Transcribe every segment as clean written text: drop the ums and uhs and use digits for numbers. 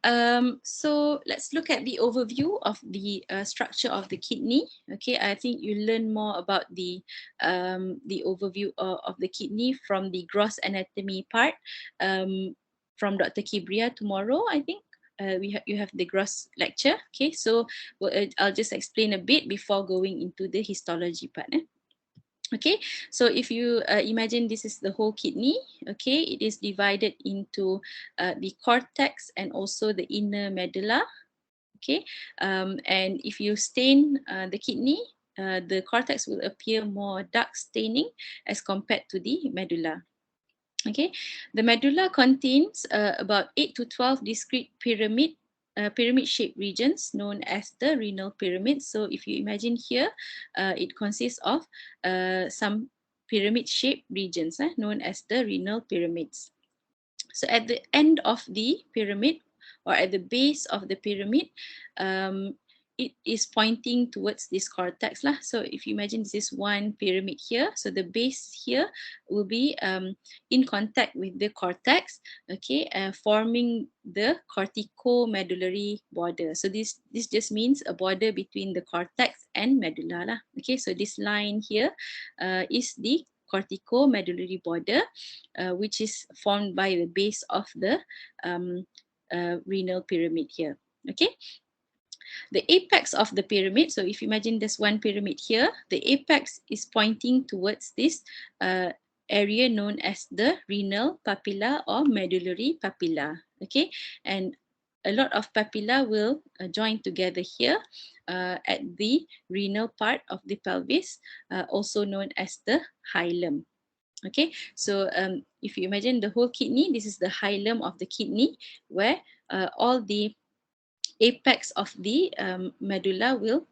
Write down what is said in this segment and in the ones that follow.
So let's look at the overview of the structure of the kidney. Okay, I think you learn more about the overview of the kidney from the gross anatomy part from Dr. Kibria tomorrow, I think. You have the gross lecture. Okay, so I'll just explain a bit before going into the histology part. Okay, so if you imagine this is the whole kidney, okay, it is divided into the cortex and also the inner medulla. Okay, and if you stain the kidney, the cortex will appear more dark staining as compared to the medulla. Okay, the medulla contains about 8 to 12 discrete pyramid-shaped regions known as the renal pyramids. So if you imagine here, it consists of some pyramid-shaped regions known as the renal pyramids. So at the end of the pyramid or at the base of the pyramid, it is pointing towards this cortex lah. So if you imagine this is one pyramid here, so the base here will be in contact with the cortex, okay, forming the corticomedullary border. So this just means a border between the cortex and medulla lah. Okay, so this line here is the corticomedullary border, which is formed by the base of the renal pyramid here. Okay, the apex of the pyramid, so if you imagine there's one pyramid here, the apex is pointing towards this area known as the renal papilla or medullary papilla. Okay, and a lot of papilla will join together here at the renal part of the pelvis, also known as the hilum. Okay, so if you imagine the whole kidney, this is the hilum of the kidney, where all the apex of the medulla will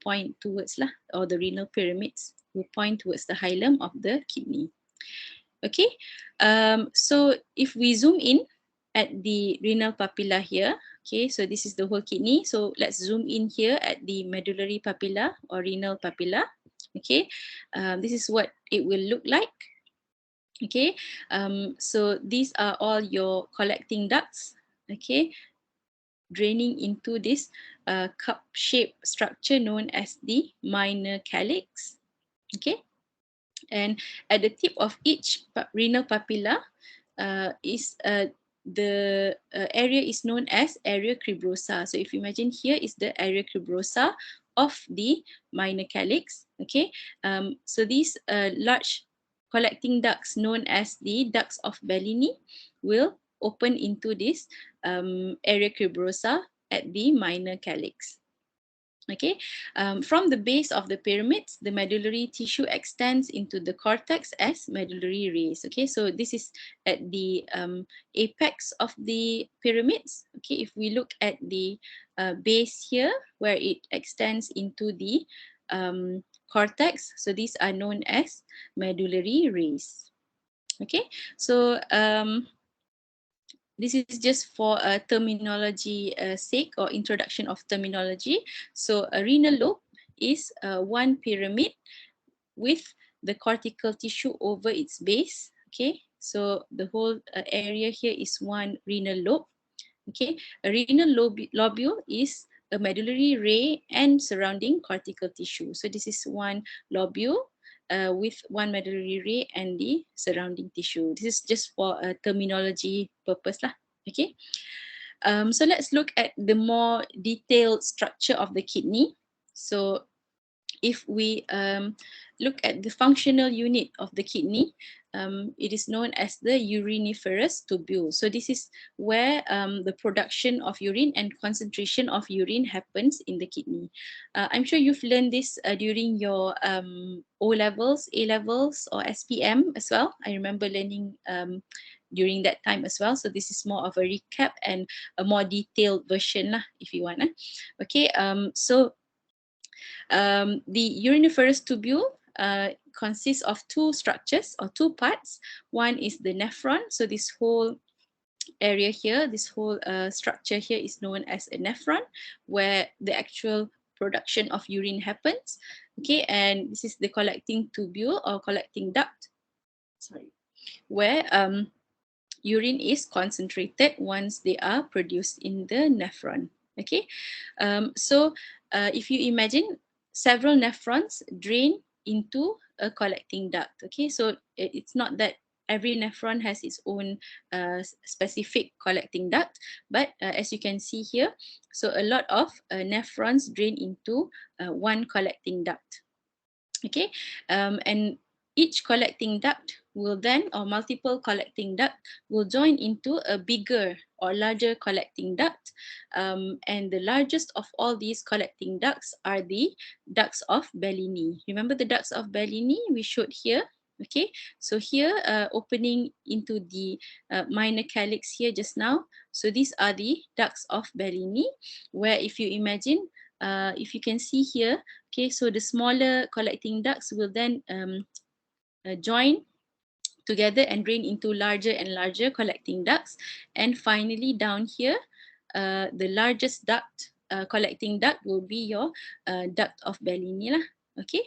point towards lah, or the renal pyramids will point towards the hilum of the kidney. Okay, so if we zoom in at the renal papilla here, okay, so this is the whole kidney. So let's zoom in here at the medullary papilla or renal papilla. Okay, this is what it will look like. Okay, so these are all your collecting ducts, okay, draining into this cup-shaped structure known as the minor calyx. Okay, and at the tip of each renal papilla is the area is known as area cribrosa. So if you imagine here is the area cribrosa of the minor calyx. Okay, so these large collecting ducts known as the ducts of Bellini will open into this area cribrosa at the minor calyx. Okay, from the base of the pyramids, the medullary tissue extends into the cortex as medullary rays. Okay, so this is at the apex of the pyramids. Okay, if we look at the base here, where it extends into the cortex, so these are known as medullary rays. Okay, so this is just for a terminology sake or introduction of terminology. So a renal lobe is one pyramid with the cortical tissue over its base. Okay, so the whole area here is one renal lobe. Okay, a renal lobule is a medullary ray and surrounding cortical tissue. So this is one lobule with one medullary ray and the surrounding tissue. This is just for a terminology purpose lah. Okay, so let's look at the more detailed structure of the kidney. So if we look at the functional unit of the kidney, it is known as the uriniferous tubule. So this is where the production of urine and concentration of urine happens in the kidney. I'm sure you've learned this during your O levels, A levels, or SPM as well. I remember learning during that time as well. So this is more of a recap and a more detailed version lah, if you want. Okay, so the uriniferous tubule consists of two structures or two parts. One is the nephron. So this whole area here, this whole structure here is known as a nephron, where the actual production of urine happens. Okay, and this is the collecting tubule or collecting duct. Sorry, where urine is concentrated once they are produced in the nephron. Okay, if you imagine several nephrons drain into a collecting duct. Okay, so it's not that every nephron has its own specific collecting duct, but as you can see here, so a lot of nephrons drain into one collecting duct. Okay, and each collecting duct will then, or multiple collecting duct will join into a bigger or larger collecting duct, and the largest of all these collecting ducts are the ducts of Bellini. Remember the ducts of Bellini we showed here? Okay, so here opening into the minor calyx here just now, so these are the ducts of Bellini, where if you imagine, if you can see here, okay, so the smaller collecting ducts will then join together and drain into larger and larger collecting ducts. And finally down here, the largest duct, collecting duct will be your duct of Bellini lah. Okay,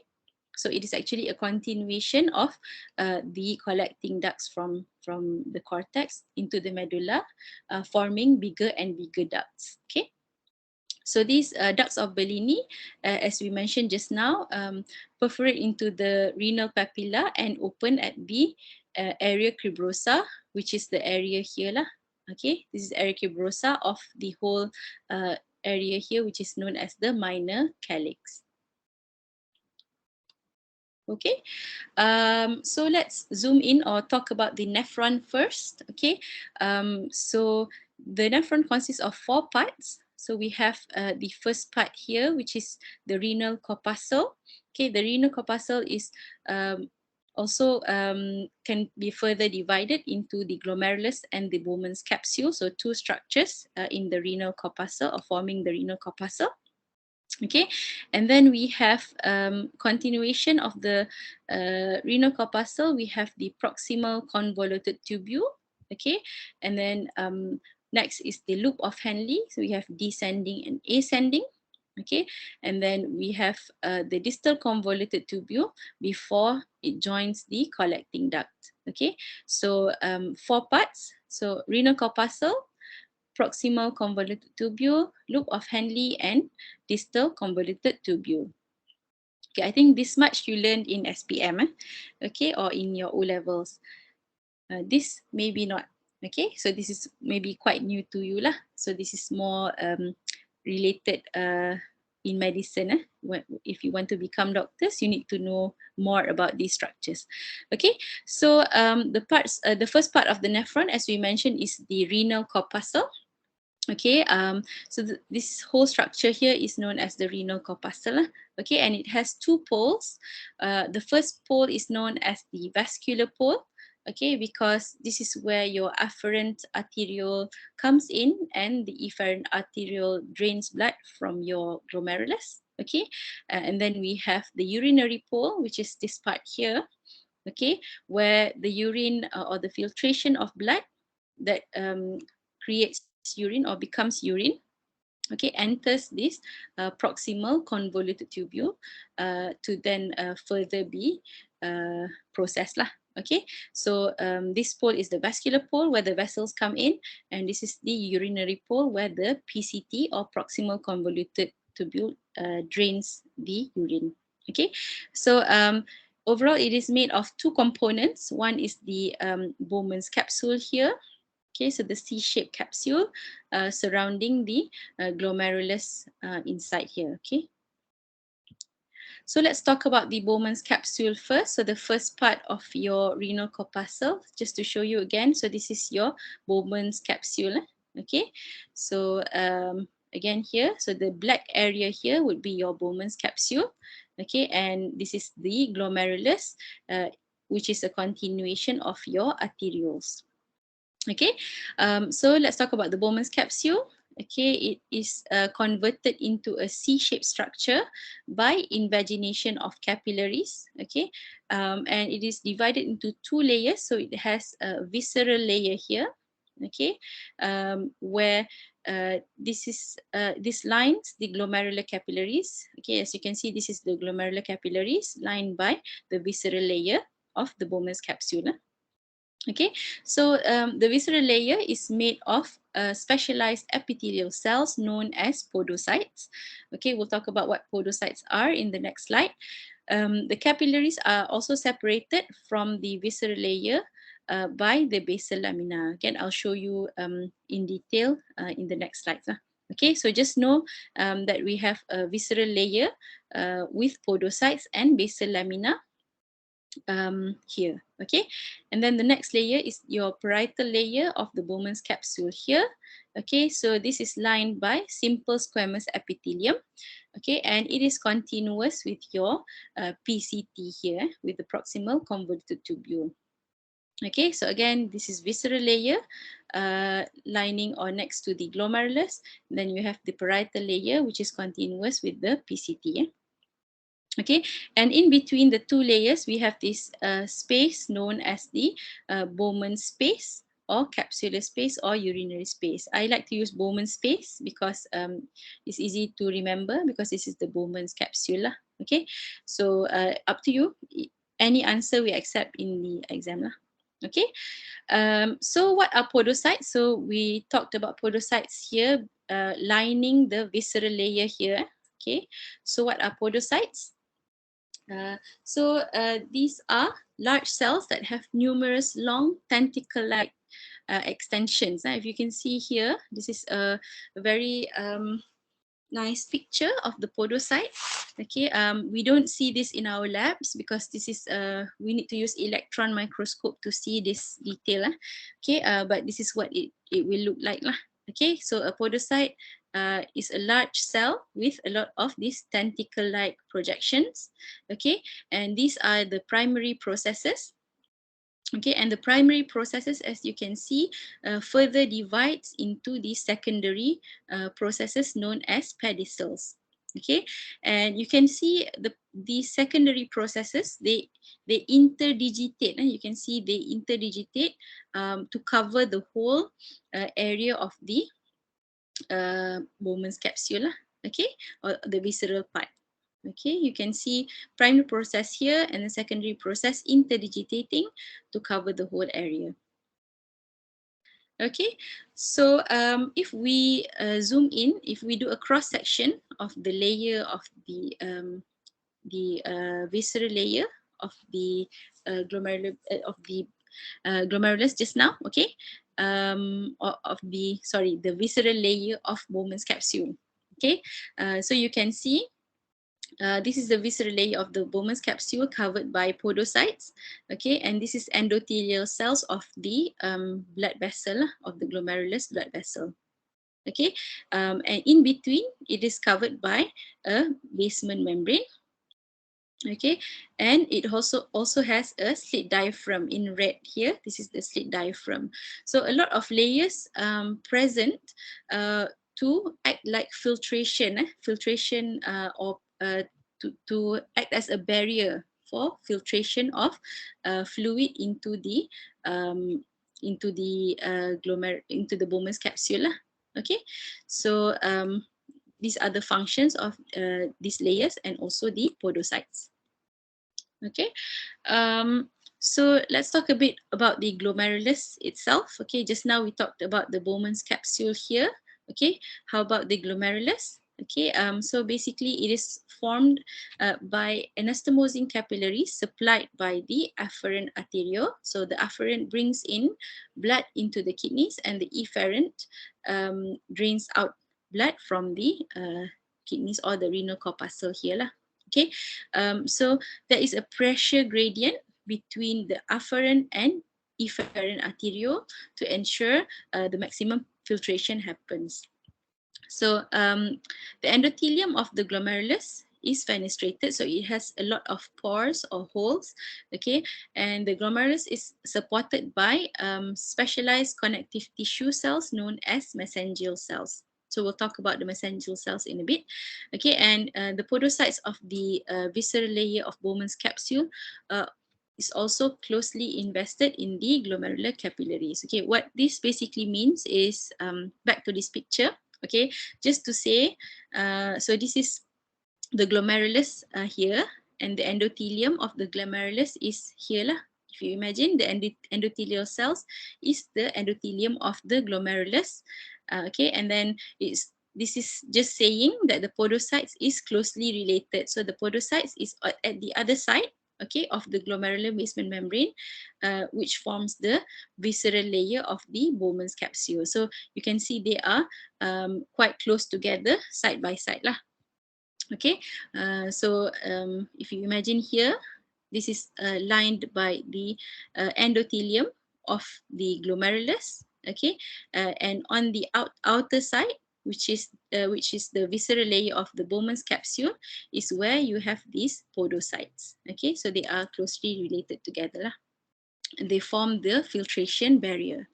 so it is actually a continuation of the collecting ducts from the cortex into the medulla, forming bigger and bigger ducts. Okay. So these ducts of Bellini, as we mentioned just now, perforate into the renal papilla and open at the area cribrosa, which is the area here lah. Okay, this is area cribrosa of the whole area here, which is known as the minor calyx. Okay, so let's zoom in or talk about the nephron first. Okay, so the nephron consists of 4 parts. So we have the first part here, which is the renal corpuscle. Okay, the renal corpuscle is also can be further divided into the glomerulus and the Bowman's capsule. So 2 structures in the renal corpuscle, or forming the renal corpuscle. Okay, and then we have continuation of the renal corpuscle. We have the proximal convoluted tubule. Okay, and then next is the loop of Henle. So we have descending and ascending. Okay, and then we have the distal convoluted tubule before it joins the collecting duct. Okay, so 4 parts. So renal corpuscle, proximal convoluted tubule, loop of Henle, and distal convoluted tubule. Okay, I think this much you learned in SPM, okay, or in your O levels. This maybe not. Okay, so this is maybe quite new to you lah. So this is more related in medicine. If you want to become doctors, you need to know more about these structures. Okay, so the first part of the nephron, as we mentioned, is the renal corpuscle. Okay, so this whole structure here is known as the renal corpuscle. Okay, and it has 2 poles. The first pole is known as the vascular pole. Okay, because this is where your afferent arteriole comes in, and the efferent arteriole drains blood from your glomerulus. Okay, and then we have the urinary pole, which is this part here. Okay, where the urine or the filtration of blood that creates urine or becomes urine, okay, enters this proximal convoluted tubule to then further be processed lah. Okay, so this pole is the vascular pole where the vessels come in, and this is the urinary pole where the PCT or proximal convoluted tubule drains the urine. Okay, so overall it is made of 2 components. One is the Bowman's capsule here. Okay, so the C-shaped capsule surrounding the glomerulus inside here. Okay. So let's talk about the Bowman's capsule first. So the first part of your renal corpuscle, just to show you again. So this is your Bowman's capsule. Okay. So again here, so the black area here would be your Bowman's capsule. Okay, and this is the glomerulus, which is a continuation of your arterioles. Okay, so let's talk about the Bowman's capsule. Okay, it is converted into a C-shaped structure by invagination of capillaries. Okay, and it is divided into 2 layers. So it has a visceral layer here. Okay, where this lines the glomerular capillaries. Okay, as you can see, this is the glomerular capillaries lined by the visceral layer of the Bowman's capsule. Okay, so the visceral layer is made of specialized epithelial cells known as podocytes. Okay, we'll talk about what podocytes are in the next slide. The capillaries are also separated from the visceral layer by the basal lamina. Again, I'll show you in detail in the next slides. Okay, so just know that we have a visceral layer with podocytes and basal lamina here. Okay, and then the next layer is your parietal layer of the Bowman's capsule here. Okay, so this is lined by simple squamous epithelium. Okay, and it is continuous with your PCT here with the proximal convoluted tubule. Okay, so again, this is visceral layer lining or next to the glomerulus. Then you have the parietal layer, which is continuous with the PCT. Okay, and in between the two layers, we have this space known as the Bowman space or capsular space or urinary space. I like to use Bowman space because it's easy to remember because this is the Bowman's capsule. Okay, so up to you. Any answer we accept in the exam. Okay, so what are podocytes? So we talked about podocytes here lining the visceral layer here. Okay, so what are podocytes? These are large cells that have numerous long tentacle-like extensions. If you can see here, this is a very nice picture of the podocyte. Okay, we don't see this in our labs because this is we need to use electron microscope to see this detail. Okay, but this is what it will look like lah. Okay, so a podocyte is a large cell with a lot of these tentacle-like projections. Okay, and these are the primary processes. Okay, and the primary processes, as you can see, further divides into the secondary processes known as pedicels. Okay, and you can see the secondary processes, they interdigitate. You can see they interdigitate to cover the whole area of the Bowman's capsule. Okay, or the visceral part. Okay, you can see primary process here and the secondary process interdigitating to cover the whole area. Okay, so if we zoom in, if we do a cross section of the layer of the visceral layer of the glomerulus just now, okay, the visceral layer of Bowman's capsule. Okay, so you can see this is the visceral layer of the Bowman's capsule covered by podocytes. Okay, and this is endothelial cells of the blood vessel of the glomerulus blood vessel. Okay, and in between it is covered by a basement membrane. Okay, and it also has a slit diaphragm in red here. This is the slit diaphragm. So a lot of layers present to act like filtration, or to act as a barrier for filtration of fluid into the into the Bowman's capsule. Okay, so these are the functions of these layers and also the podocytes. Okay, so let's talk a bit about the glomerulus itself. Okay, just now we talked about the Bowman's capsule here. Okay, how about the glomerulus? Okay, so basically it is formed by anastomosing capillaries supplied by the afferent arteriole. So the afferent brings in blood into the kidneys and the efferent drains out blood from the kidneys or the renal corpuscle here lah. Okay, so there is a pressure gradient between the afferent and efferent arteriole to ensure the maximum filtration happens. So the endothelium of the glomerulus is fenestrated, so it has a lot of pores or holes. Okay, and the glomerulus is supported by specialized connective tissue cells known as mesangial cells. So we'll talk about the mesangial cells in a bit. Okay, and the podocytes of the visceral layer of Bowman's capsule is also closely invested in the glomerular capillaries. Okay, what this basically means is, back to this picture, okay, just to say, so this is the glomerulus here, and the endothelium of the glomerulus is here lah. if you imagine the endothelial cells is the endothelium of the glomerulus. Okay, and then this is just saying that the podocytes is closely related. So the podocytes is at the other side, okay, of the glomerular basement membrane, which forms the visceral layer of the Bowman's capsule. So you can see they are quite close together, side by side lah. Okay, if you imagine here, this is lined by the endothelium of the glomerulus. Okay, and on the outer side, which is the visceral layer of the Bowman's capsule, is where you have these podocytes. Okay, so they are closely related together lah. They form the filtration barrier.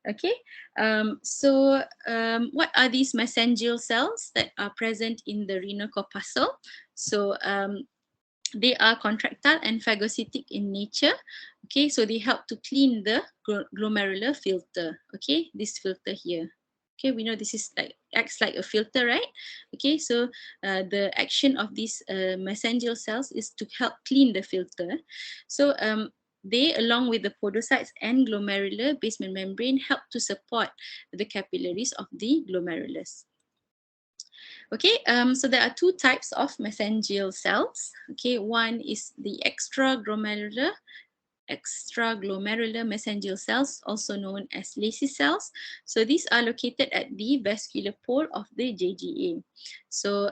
Okay, what are these mesangial cells that are present in the renal corpuscle? So they are contractile and phagocytic in nature. Okay, so they help to clean the glomerular filter. Okay, this filter here. Okay, we know this is acts like a filter, right? Okay, so the action of these mesangial cells is to help clean the filter. So they, along with the podocytes and glomerular basement membrane, help to support the capillaries of the glomerulus. Okay, so there are two types of mesangial cells. Okay, one is the extraglomerular mesangial cells, also known as Lacey cells. So these are located at the vascular pole of the JGA. So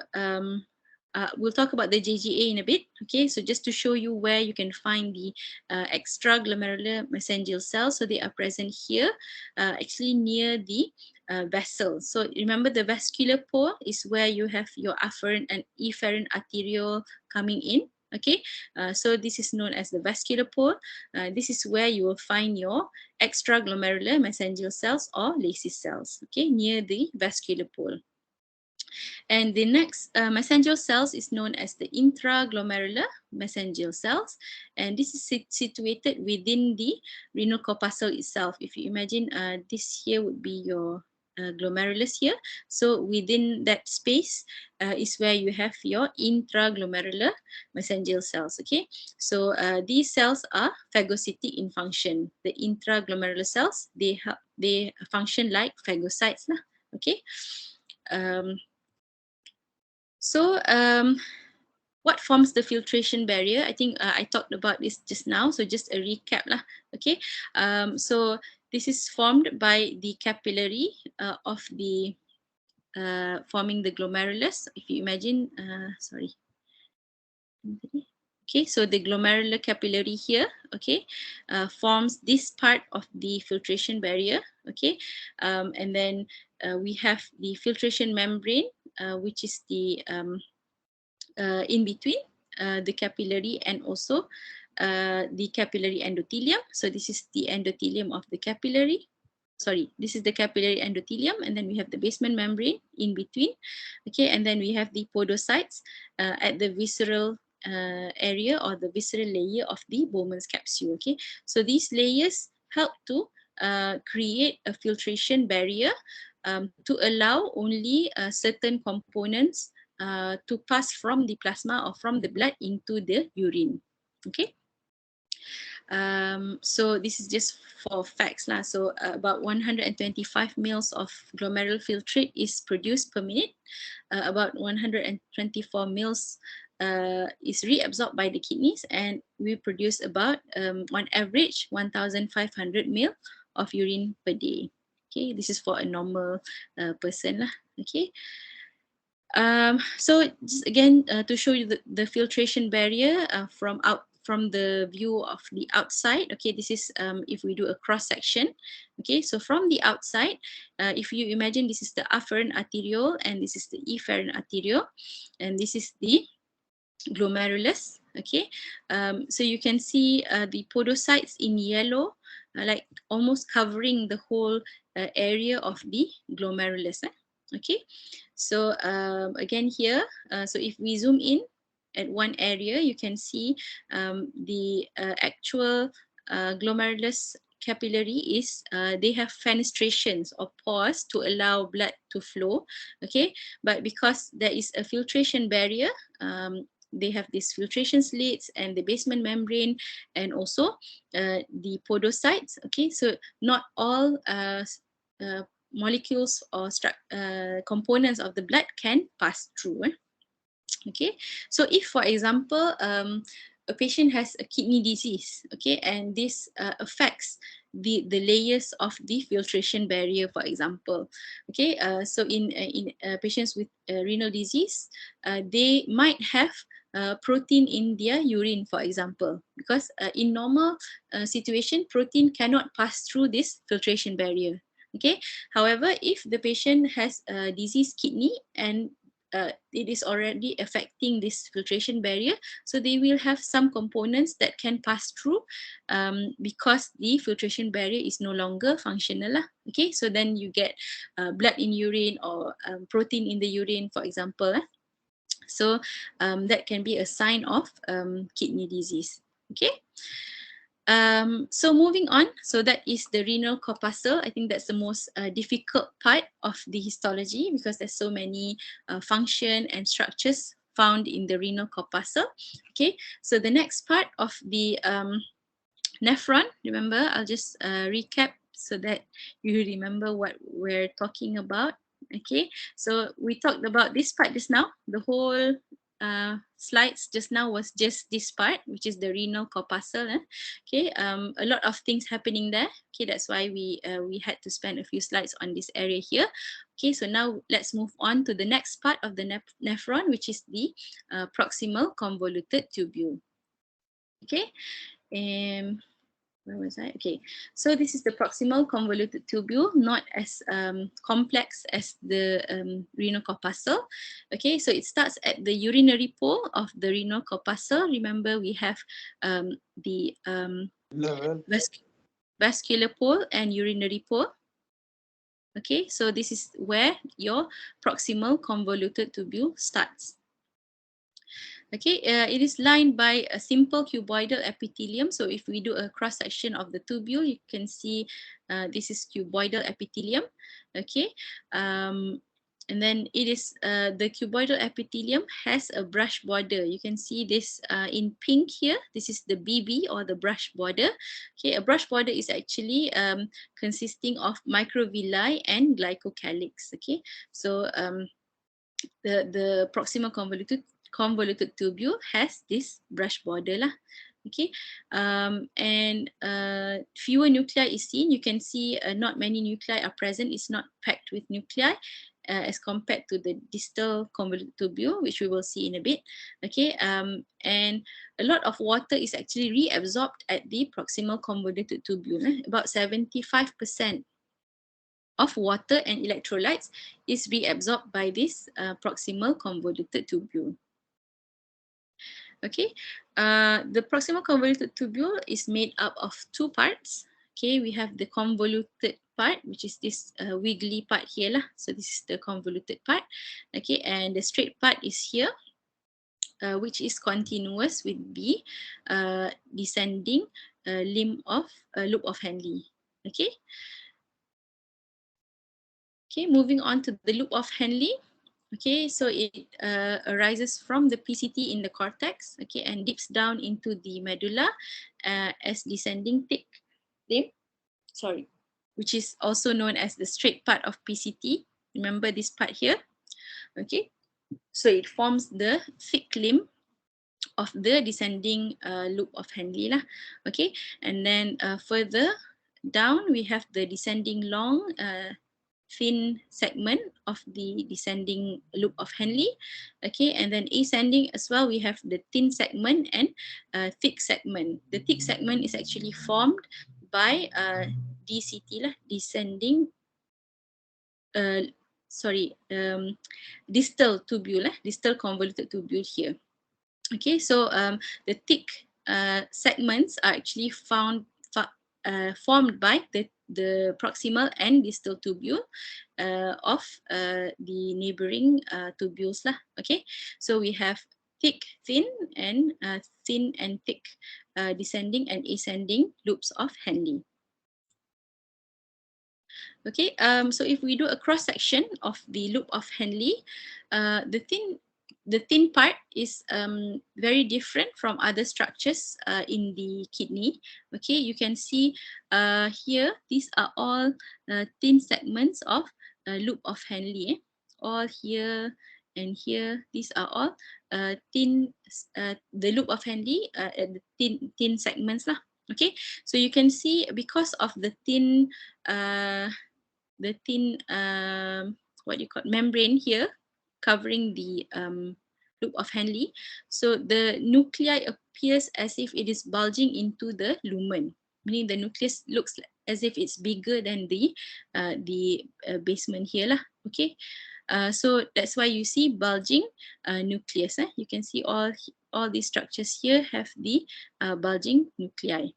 we'll talk about the JGA in a bit. Okay, so just to show you where you can find the extraglomerular mesangial cells. So they are present here, actually near the vessel. So remember, the vascular pole is where you have your afferent and efferent arteriole coming in. Okay, so this is known as the vascular pole. This is where you will find your extraglomerular mesangial cells or Lacey cells, okay, near the vascular pole. And the next mesangial cells is known as the intraglomerular mesangial cells. And this is situated within the renal corpuscle itself. If you imagine this here would be your glomerulus here. So within that space is where you have your intraglomerular mesangial cells. Okay, so these cells are phagocytic in function. The intraglomerular cells, they function like phagocytes lah. Okay. What forms the filtration barrier? I think I talked about this just now, so just a recap lah. Okay, so this is formed by the capillary of the forming the glomerulus. If you imagine, okay, so the glomerular capillary here, okay, forms this part of the filtration barrier, okay, and then we have the filtration membrane, which is the in between the capillary and also the capillary endothelium. So this is the endothelium of the capillary. Sorry, this is the capillary endothelium, and then we have the basement membrane in between. Okay, and then we have the podocytes at the visceral area or the visceral layer of the Bowman's capsule. Okay, so these layers help to create a filtration barrier to allow only certain components to pass from the plasma or from the blood into the urine. Okay. So this is just for facts lah. So about 125 mils of glomerular filtrate is produced per minute. About 124 mils is reabsorbed by the kidneys, and we produce about on average 1,500 mil of urine per day. Okay, this is for a normal person lah. Okay. So just again to show you the filtration barrier from the view of the outside. Okay, this is if we do a cross section. Okay, so from the outside, if you imagine this is the afferent arteriole and this is the efferent arteriole, and this is the glomerulus. Okay, so you can see the podocytes in yellow, like almost covering the whole area of the glomerulus. Okay, so again here, so if we zoom in at one area, you can see the actual glomerulus capillary is they have fenestrations or pores to allow blood to flow. Okay, but because there is a filtration barrier, they have these filtration slits and the basement membrane and also the podocytes. Okay, so not all molecules or components of the blood can pass through. Okay, so if for example a patient has a kidney disease, okay, and this affects the layers of the filtration barrier, for example, okay, so in patients with renal disease, they might have protein in their urine, for example, because in normal situation, protein cannot pass through this filtration barrier. Okay, however, if the patient has a diseased kidney and it is already affecting this filtration barrier, so they will have some components that can pass through because the filtration barrier is no longer functional lah. Okay, so then you get blood in urine or protein in the urine, for example. So that can be a sign of kidney disease. Okay. So moving on, so that is the renal corpuscle. I think that's the most difficult part of the histology because there's so many function and structures found in the renal corpuscle. Okay, so the next part of the nephron, remember, I'll just recap so that you remember what we're talking about. Okay, so we talked about this part just now. The whole slides just now was just this part, which is the renal corpuscle. Okay, a lot of things happening there. Okay, that's why we had to spend a few slides on this area here. Okay, so now let's move on to the next part of the nephron, which is the proximal convoluted tubule. Okay, where was I? Okay, so this is the proximal convoluted tubule, not as complex as the renal corpuscle. Okay, so it starts at the urinary pole of the renal corpuscle. Remember, we have the vascular pole and urinary pole. Okay, so this is where your proximal convoluted tubule starts. Okay, it is lined by a simple cuboidal epithelium. So if we do a cross section of the tubule, you can see this is cuboidal epithelium. Okay, and then it is the cuboidal epithelium has a brush border. You can see this in pink here. This is the BB or the brush border. Okay, a brush border is actually consisting of microvilli and glycocalyx. Okay, so the proximal convoluted tubule has this brush border lah. Okay, and fewer nuclei is seen. You can see not many nuclei are present. It's not packed with nuclei as compared to the distal convoluted tubule, which we will see in a bit. Okay, and a lot of water is actually reabsorbed at the proximal convoluted tubule. About 75% of water and electrolytes is reabsorbed by this proximal convoluted tubule. Okay, the proximal convoluted tubule is made up of two parts. Okay, we have the convoluted part, which is this wiggly part here lah. So this is the convoluted part. Okay, and the straight part is here, which is continuous with the descending limb of loop of Henle. Okay. Okay, moving on to the loop of Henle. Okay, so it arises from the PCT in the cortex, okay, and dips down into the medulla as descending thick limb, which is also known as the straight part of PCT. Remember this part here, okay? So it forms the thick limb of the descending loop of Henle lah, okay? And then further down, we have the descending long thin segment of the descending loop of Henle. Okay, and then ascending as well, we have the thin segment and thick segment. The thick segment is actually formed by DCT lah, descending distal tubule, distal convoluted tubule here. Okay, so the thick segments are actually formed by the proximal and distal tubule of the neighboring tubules lah. Okay, so we have thick, thin, and thick descending and ascending loops of Henle. Okay, so if we do a cross section of the loop of Henle, the the thin part is very different from other structures in the kidney. Okay, you can see here, these are all thin segments of loop of Henle. All here and here, these are all thin, the loop of Henle, the thin segments lah. Okay, so you can see because of the thin what you call membrane here covering the loop of Henle. So the nuclei appears as if it is bulging into the lumen, meaning the nucleus looks as if it's bigger than the basement here lah. Okay, so that's why you see bulging nucleus. You can see all these structures here have the bulging nuclei.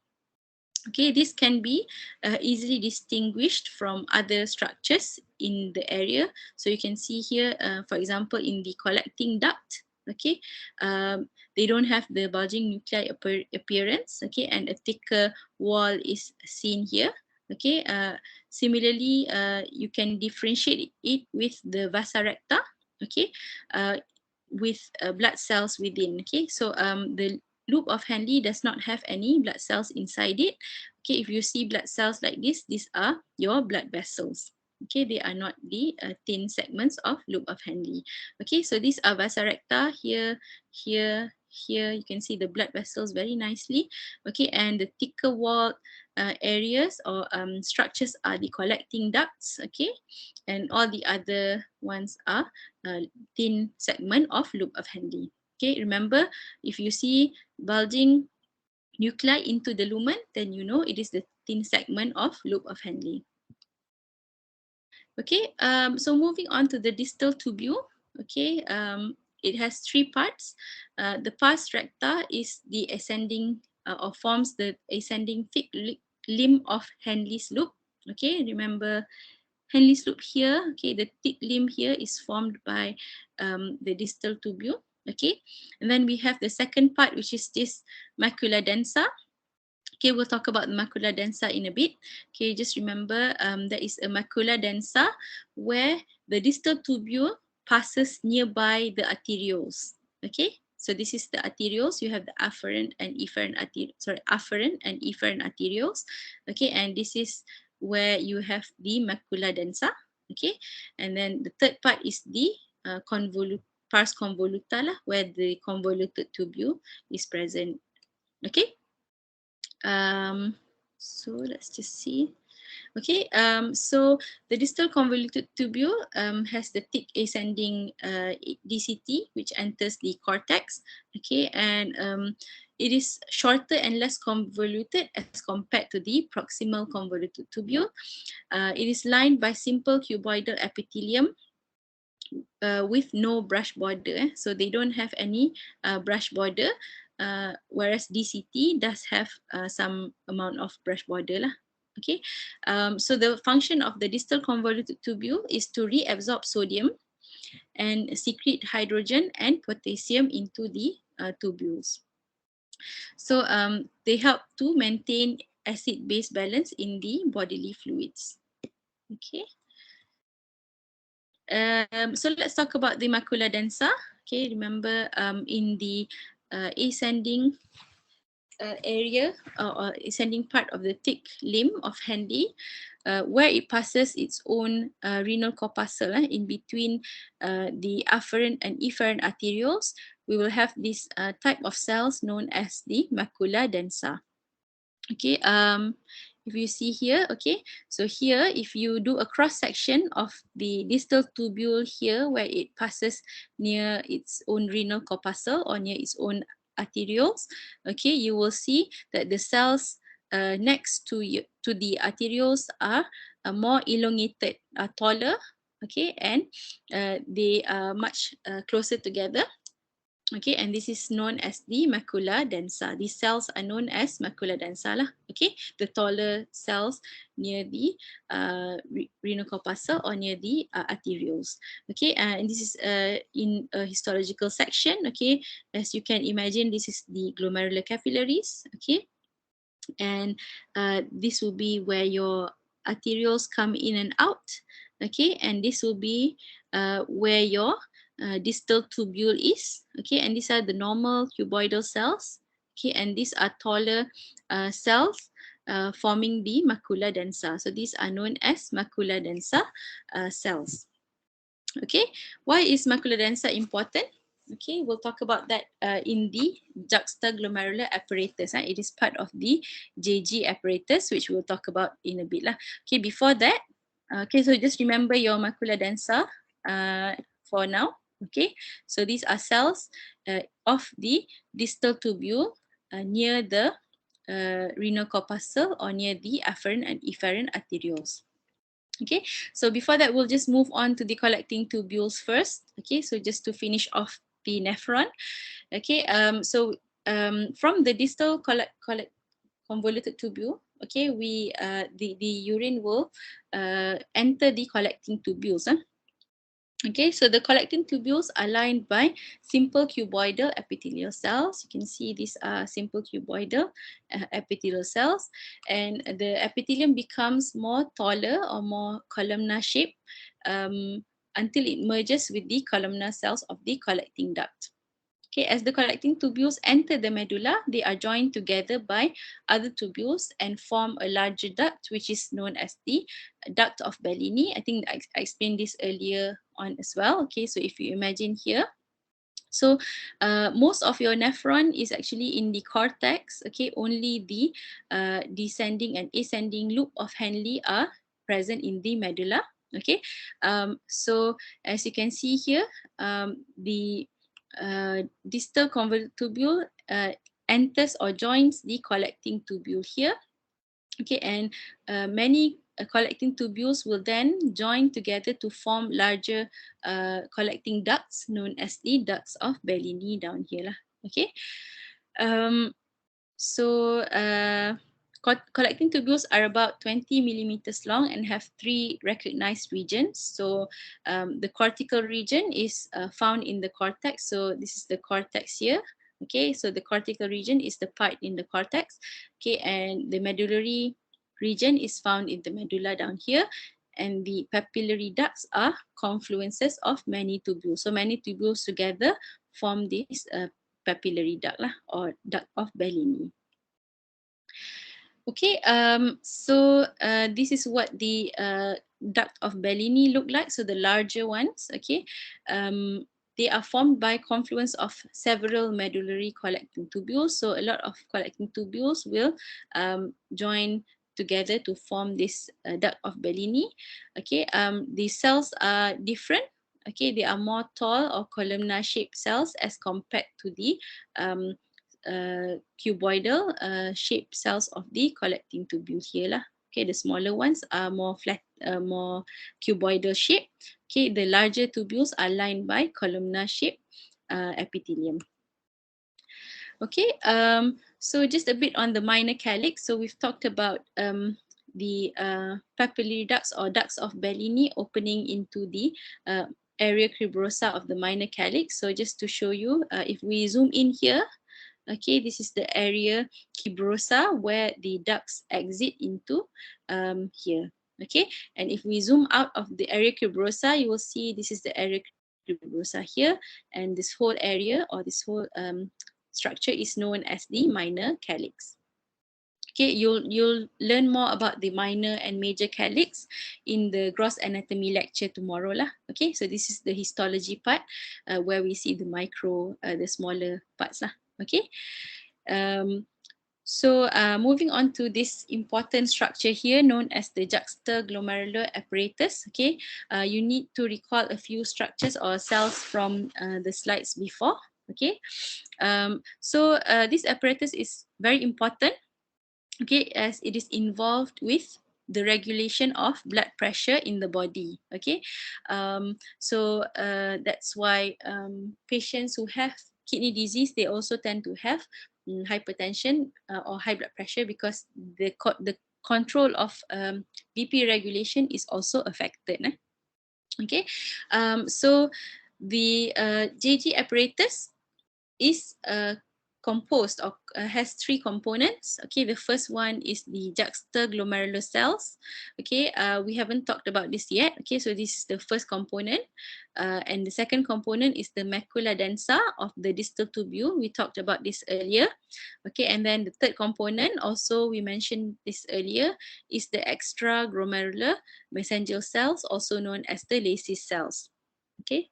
Okay, this can be easily distinguished from other structures in the area. So you can see here, for example, in the collecting duct, okay, they don't have the bulging nuclei appearance, okay, and a thicker wall is seen here. Okay, similarly, you can differentiate it with the vasa recta, okay, with blood cells within. Okay, so the loop of Henle does not have any blood cells inside it. Okay, if you see blood cells like this, these are your blood vessels. Okay, they are not the thin segments of loop of Henle. Okay, so these are vasa recta here, here, here. You can see the blood vessels very nicely. Okay, and the thicker walled areas or structures are the collecting ducts. Okay, and all the other ones are thin segment of loop of Henle. Okay, remember, if you see bulging nuclei into the lumen, then you know it is the thin segment of loop of Henle. Okay, so moving on to the distal tubule. Okay, it has three parts. The pars recta is the ascending or forms the ascending thick limb of Henle's loop. Okay, remember Henle's loop here. Okay, the thick limb here is formed by the distal tubule. Okay, and then we have the second part, which is this macula densa. Okay, we'll talk about the macula densa in a bit. Okay, just remember there is a macula densa where the distal tubule passes nearby the arterioles. Okay, so this is the arterioles. You have the afferent and efferent afferent and efferent arterioles. Okay, and this is where you have the macula densa. Okay, and then the third part is the pars convoluta lah, where the convoluted tubule is present. Okay. So let's just see. Okay, so the distal convoluted tubule has the thick ascending DCT, which enters the cortex. Okay, and it is shorter and less convoluted as compared to the proximal convoluted tubule. It is lined by simple cuboidal epithelium with no brush border. So they don't have any brush border, whereas DCT does have some amount of brush border lah. Okay, so the function of the distal convoluted tubule is to reabsorb sodium and secrete hydrogen and potassium into the tubules. So they help to maintain acid-base balance in the bodily fluids. Okay. So let's talk about the macula densa. Okay, remember in the ascending area or ascending part of the thick limb of Henle, where it passes its own renal corpuscle in between the afferent and efferent arterioles, we will have this type of cells known as the macula densa. Okay, if you see here, okay, so here if you do a cross section of the distal tubule here where it passes near its own renal corpuscle or near its own arterioles, okay, you will see that the cells next to the arterioles are more elongated, taller, okay, and they are much closer together. Okay, and this is known as the macula densa. These cells are known as macula densa lah. Okay, the taller cells near the renal corpuscle or near the arterioles. Okay, and this is in a histological section. Okay, as you can imagine, this is the glomerular capillaries. Okay, and this will be where your arterioles come in and out. Okay, and this will be where your distal tubule is. Okay, and these are the normal cuboidal cells. Okay, and these are taller cells forming the macula densa. So these are known as macula densa cells. Okay, why is macula densa important? Okay, we'll talk about that in the juxtaglomerular apparatus. It is part of the JG apparatus, which we'll talk about in a bit lah. Okay, before that, okay, so just remember your macula densa for now. Okay, so these are cells of the distal tubule near the renal corpuscle or near the afferent and efferent arterioles. Okay, so before that, we'll just move on to the collecting tubules first. Okay, so just to finish off the nephron. Okay, from the distal convoluted tubule, okay, the urine will enter the collecting tubules. Okay, so the collecting tubules are lined by simple cuboidal epithelial cells. You can see these are simple cuboidal epithelial cells, and the epithelium becomes more taller or more columnar shaped until it merges with the columnar cells of the collecting duct. Okay, as the collecting tubules enter the medulla, they are joined together by other tubules and form a larger duct, which is known as the duct of Bellini. I think I explained this earlier on as well. Okay, so if you imagine here, so most of your nephron is actually in the cortex. Okay, only the descending and ascending loop of Henle are present in the medulla. Okay, so as you can see here, the distal convoluted tubule enters or joins the collecting tubule here. Okay, and many collecting tubules will then join together to form larger collecting ducts known as the ducts of Bellini down here lah. Okay, so collecting tubules are about 20 millimeters long and have 3 recognized regions. So the cortical region is found in the cortex. So this is the cortex here. Okay, so the cortical region is the part in the cortex. Okay, and the medullary region is found in the medulla down here. And the papillary ducts are confluences of many tubules. So many tubules together form this papillary duct lah, or duct of Bellini. Okay, so this is what the duct of Bellini look like. So the larger ones, okay, they are formed by confluence of several medullary collecting tubules. So a lot of collecting tubules will join together to form this duct of Bellini. Okay, the cells are different. Okay, they are more tall or columnar shaped cells as compared to the cuboidal shaped cells of the collecting tubule here lah. Okay, the smaller ones are more flat, more cuboidal shape. Okay, the larger tubules are lined by columnar shaped epithelium. Okay, so just a bit on the minor calyx. So we've talked about the papillary ducts or ducts of Bellini opening into the area cribrosa of the minor calyx. So just to show you, if we zoom in here, okay, this is the area cribrosa where the ducts exit into here. Okay, and if we zoom out of the area cribrosa, you will see this is the area cribrosa here, and this whole area or this whole structure is known as the minor calyx. Okay, you'll learn more about the minor and major calyx in the gross anatomy lecture tomorrow lah. Okay, so this is the histology part where we see the micro, the smaller parts lah. Okay, so moving on to this important structure here known as the juxtaglomerular apparatus. Okay, you need to recall a few structures or cells from the slides before. Okay, so this apparatus is very important. Okay, as it is involved with the regulation of blood pressure in the body. Okay, so that's why patients who have kidney disease, they also tend to have hypertension or high blood pressure because the control of BP regulation is also affected. Okay, so the JG apparatus is composed or has three components. Okay, the first one is the juxtaglomerular cells. Okay, we haven't talked about this yet. Okay, so this is the first component, and the second component is the macula densa of the distal tubule. We talked about this earlier. Okay, and then the third component, also we mentioned this earlier, is the extraglomerular mesangial cells, also known as the Lacey cells. Okay.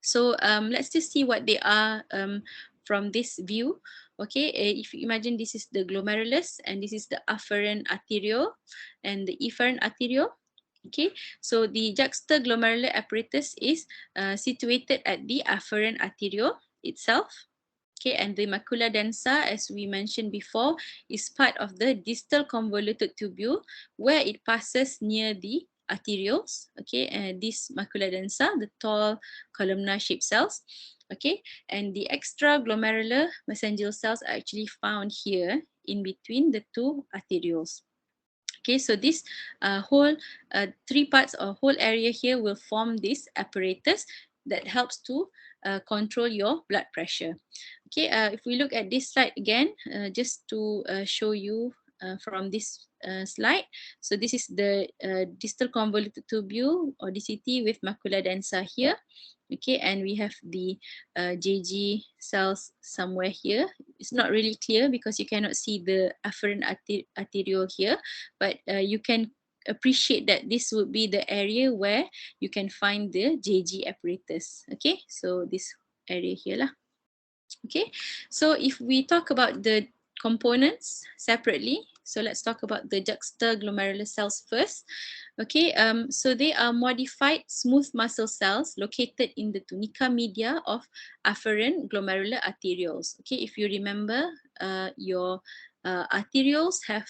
So let's just see what they are from this view. Okay, if you imagine this is the glomerulus and this is the afferent arteriole and the efferent arteriole. Okay, so the juxtaglomerular apparatus is situated at the afferent arteriole itself. Okay, and the macula densa, as we mentioned before, is part of the distal convoluted tubule where it passes near the arterioles. Okay, and this macula densa, the tall columnar shaped cells. Okay, and the extraglomerular mesangial cells are actually found here in between the two arterioles. Okay, so this whole three parts or whole area here will form this apparatus that helps to control your blood pressure. Okay, if we look at this slide again, just to show you from this slide. So this is the distal convoluted tubule or DCT with macula densa here. Okay, and we have the JG cells somewhere here. It's not really clear because you cannot see the afferent arteriole here, but you can appreciate that this would be the area where you can find the JG apparatus. Okay, so this area here lah. Okay, so if we talk about the components separately, so let's talk about the juxtaglomerular cells first. Okay, so they are modified smooth muscle cells located in the tunica media of afferent glomerular arterioles. Okay, if you remember, your arterioles have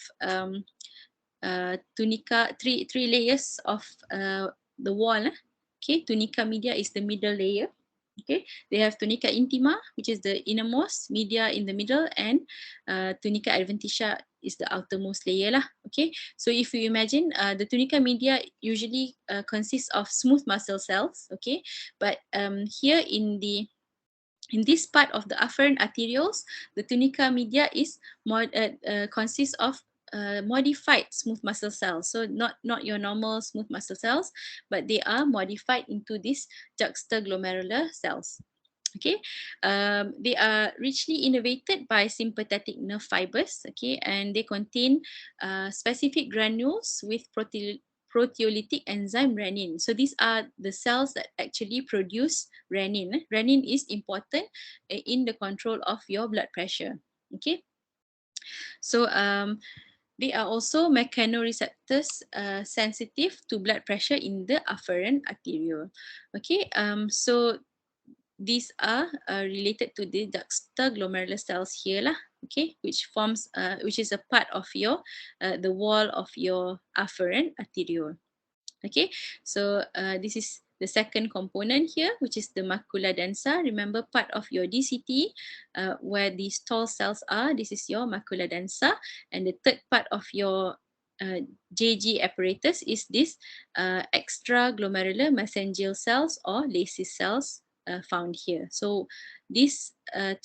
tunica, three layers of the wall. Okay, tunica media is the middle layer. Okay, they have tunica intima, which is the innermost, media in the middle, and tunica adventitia is the outermost layer lah. Okay, so if you imagine, the tunica media usually consists of smooth muscle cells. Okay, but here in this part of the afferent arterioles, the tunica media is consists of modified smooth muscle cells. So not your normal smooth muscle cells, but they are modified into these juxtaglomerular cells. Okay, they are richly innervated by sympathetic nerve fibers. Okay, and they contain specific granules with proteolytic enzyme renin. So these are the cells that actually produce renin. Renin is important in the control of your blood pressure. Okay, so they are also mechanoreceptors sensitive to blood pressure in the afferent arteriole. Okay, so these are related to the juxtaglomerular cells here lah, okay, which is a part of your the wall of your afferent arteriole. Okay, so this is the second component here, which is the macula densa. Remember, part of your DCT, where these tall cells are, this is your macula densa. And the third part of your JG apparatus is this extraglomerular mesangial cells or Lacey cells found here. So these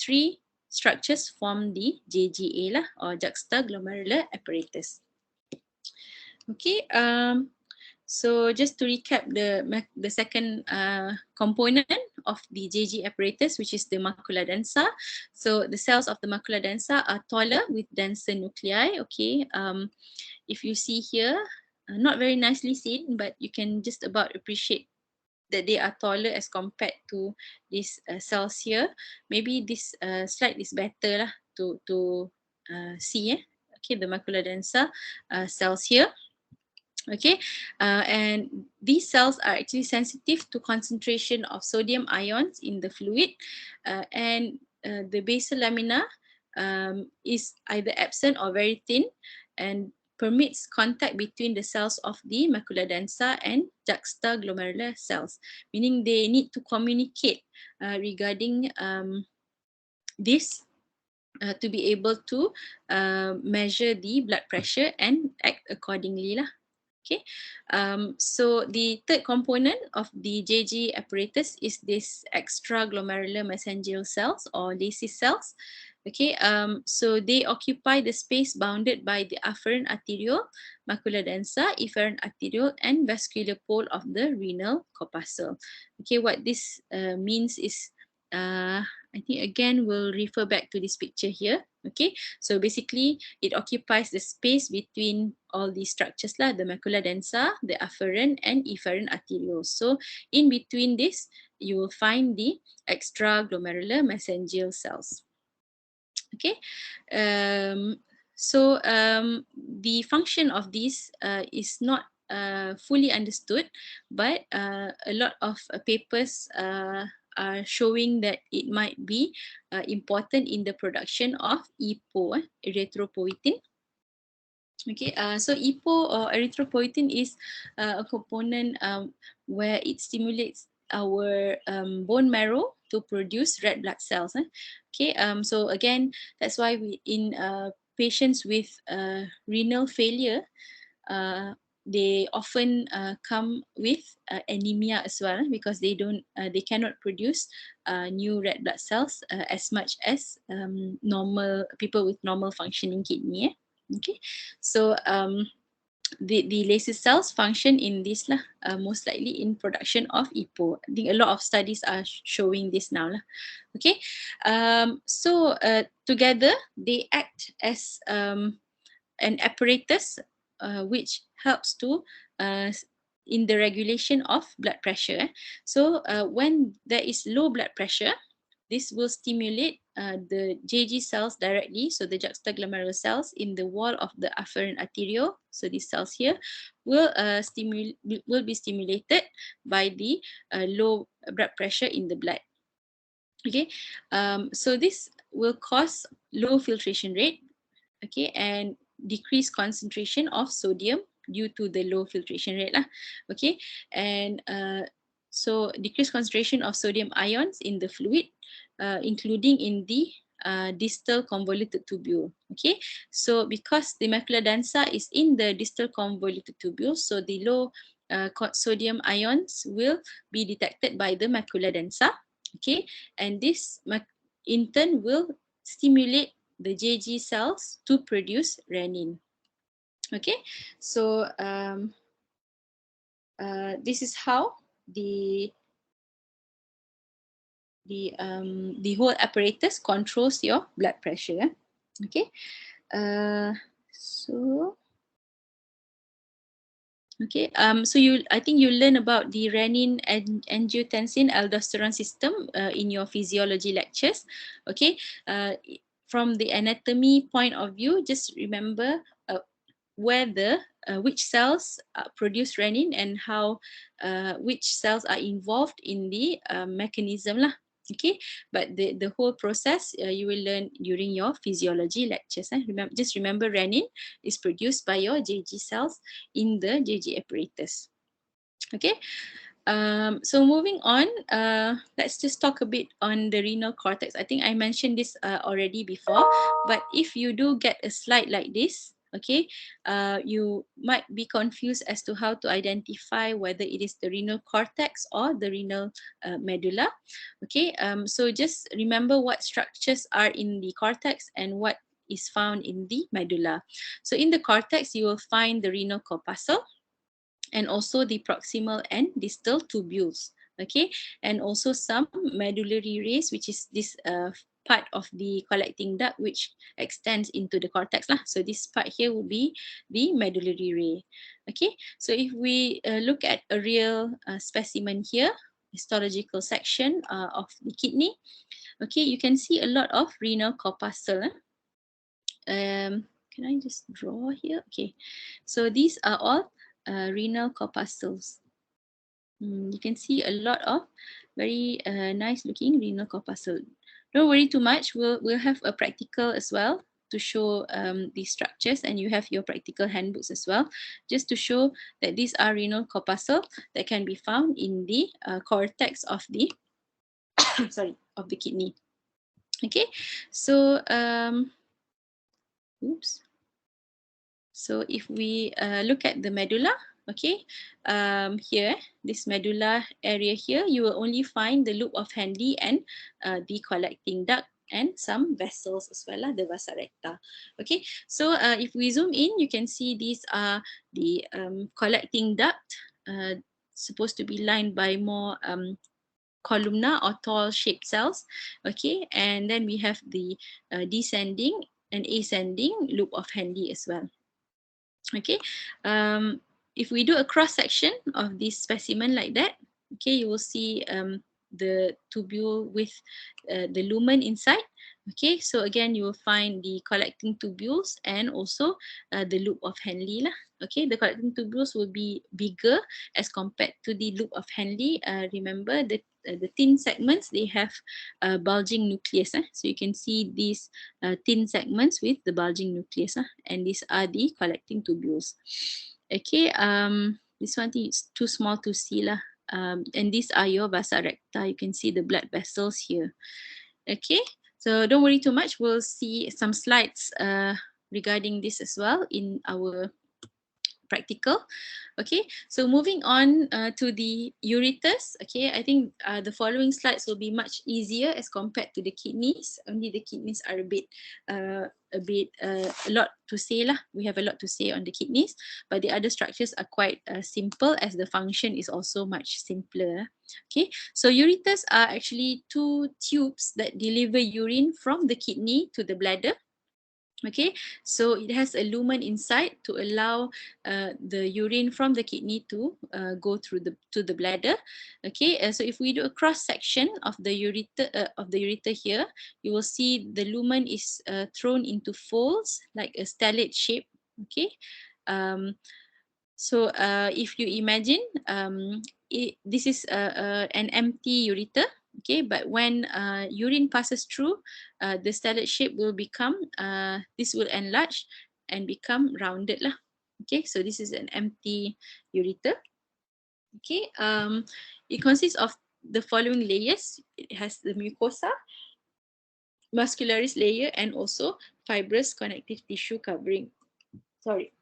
three structures form the JGA lah, or juxtaglomerular apparatus. Okay, so just to recap the second component of the JG apparatus, which is the macula densa. So the cells of the macula densa are taller with denser nuclei. Okay, if you see here, not very nicely seen, but you can just about appreciate that they are taller as compared to these cells here. Maybe this slide is better lah to see. Okay, the macula densa cells here. Okay, and these cells are actually sensitive to concentration of sodium ions in the fluid, and the basal lamina is either absent or very thin and permits contact between the cells of the macula densa and juxtaglomerular cells, meaning they need to communicate regarding this to be able to measure the blood pressure and act accordingly lah. Okay, so the third component of the JG apparatus is this extraglomerular mesangial cells or Lacey cells. Okay, so they occupy the space bounded by the afferent arteriole, macula densa, efferent arteriole, and vascular pole of the renal corpuscle. Okay, what this means is, I think again we'll refer back to this picture here. Okay, so basically it occupies the space between all these structures lah, the macula densa, the afferent, and efferent arterioles. So in between this, you will find the extraglomerular mesangial cells. Okay, the function of this is not fully understood, but a lot of papers are showing that it might be important in the production of EPO, erythropoietin. Okay, so EPO or erythropoietin is a component where it stimulates our bone marrow to produce red blood cells. Okay, so again, that's why we in patients with renal failure, they often come with anemia as well, because they cannot produce new red blood cells as much as normal people with normal functioning kidney. Okay, so the laser cells function in this lah, most likely in production of EPO. I think a lot of studies are showing this now lah. Okay, so together they act as an apparatus which helps to in the regulation of blood pressure. So when there is low blood pressure, this will stimulate the JG cells directly, so the juxtaglomerular cells in the wall of the afferent arteriole. So these cells here will be stimulated by the low blood pressure in the blood. Okay, so this will cause low filtration rate, okay, and decreased concentration of sodium due to the low filtration rate lah. Okay, and so decreased concentration of sodium ions in the fluid, including in the distal convoluted tubule. Okay, so because the macula densa is in the distal convoluted tubule, so the low sodium ions will be detected by the macula densa. Okay, and this in turn will stimulate the JG cells to produce renin. Okay, so this is how the whole apparatus controls your blood pressure. Okay, so okay, so I think you learn about the renin and angiotensin aldosterone system in your physiology lectures. Okay, from the anatomy point of view, just remember which cells produce renin and how which cells are involved in the mechanism lah. Okay, but the whole process you will learn during your physiology lectures. Just remember renin is produced by your JG cells in the JG apparatus. Okay, so moving on, let's just talk a bit on the renal cortex. I think I mentioned this already before, but if you do get a slide like this, okay, you might be confused as to how to identify whether it is the renal cortex or the renal medulla. Okay, so just remember what structures are in the cortex and what is found in the medulla. So in the cortex, you will find the renal corpuscle, and also the proximal and distal tubules. Okay, and also some medullary rays, which is this part of the collecting duct which extends into the cortex lah. So this part here will be the medullary ray. Okay, so if we look at a real specimen here, histological section of the kidney, okay, you can see a lot of renal corpuscle. Can I just draw here? Okay, so these are all renal corpuscles. You can see a lot of very nice looking renal corpuscle. Don't worry too much. We'll have a practical as well to show these structures, and you have your practical handbooks as well, just to show that these are renal corpuscle that can be found in the cortex of the sorry, of the kidney. Okay, so oops. So if we look at the medulla, okay, here, this medulla area here, you will only find the loop of Henle and the collecting duct and some vessels as well, the vasa recta. Okay, so if we zoom in, you can see these are the collecting duct, supposed to be lined by more columnar or tall shaped cells. Okay, and then we have the descending and ascending loop of Henle as well. Okay, if we do a cross section of this specimen like that, okay, you will see the tubule with the lumen inside. Okay, so again, you will find the collecting tubules and also the loop of Henle lah. Okay, the collecting tubules will be bigger as compared to the loop of Henle. Remember the thin segments, they have bulging nucleus. So you can see these thin segments with the bulging nucleus, and these are the collecting tubules. Okay, this one is too small to see lah. And these are your vasa recta. You can see the blood vessels here. Okay, so don't worry too much. We'll see some slides regarding this as well in our practical. Okay, so moving on to the ureters. Okay, I think the following slides will be much easier as compared to the kidneys. Only the kidneys are a lot to say lah. We have a lot to say on the kidneys, but the other structures are quite simple, as the function is also much simpler. Okay, so ureters are actually two tubes that deliver urine from the kidney to the bladder. Okay, so it has a lumen inside to allow the urine from the kidney to go through to the bladder. Okay, so if we do a cross section of the ureter here, you will see the lumen is thrown into folds like a stellate shape. Okay, so if you imagine, this is an empty ureter. Okay, but when urine passes through, the stellate shape will become, this will enlarge and become rounded lah. Okay, so this is an empty ureter. Okay, it consists of the following layers. It has the mucosa, muscularis layer, and also fibrous connective tissue covering. Sorry.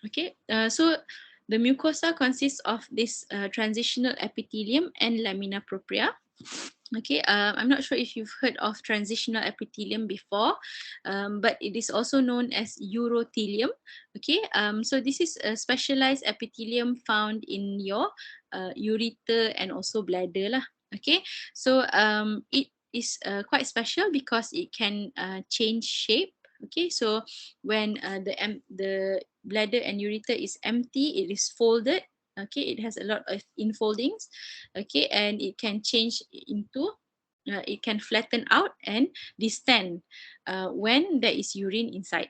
Okay, so the mucosa consists of this transitional epithelium and lamina propria. Okay, I'm not sure if you've heard of transitional epithelium before, but it is also known as urothelium. Okay, so this is a specialized epithelium found in your ureter and also bladder lah. Okay, so it is quite special because it can change shape. Okay, so when the bladder and ureter is empty, it is folded. Okay, it has a lot of infoldings. Okay, and it can change into, it can flatten out and distend when there is urine inside.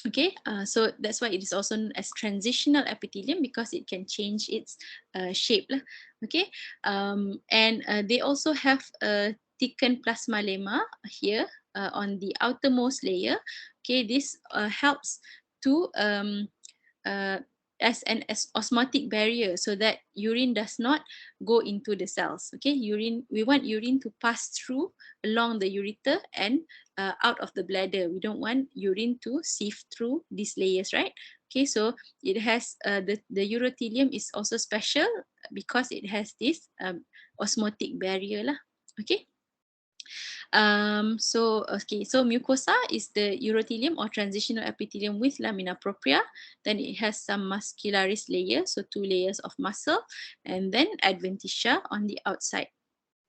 Okay, so that's why it is also known as transitional epithelium, because it can change its shape lah. Okay, and they also have a thickened plasma lemma here on the outermost layer. Okay, this helps to as an osmotic barrier, so that urine does not go into the cells. Okay, we want urine to pass through along the ureter and out of the bladder. We don't want urine to sieve through these layers, right? Okay, so it has the urothelium is also special because it has this osmotic barrier lah. Okay. So mucosa is the urothelium or transitional epithelium with lamina propria. Then it has some muscularis layer, so 2 layers of muscle, and then adventitia on the outside.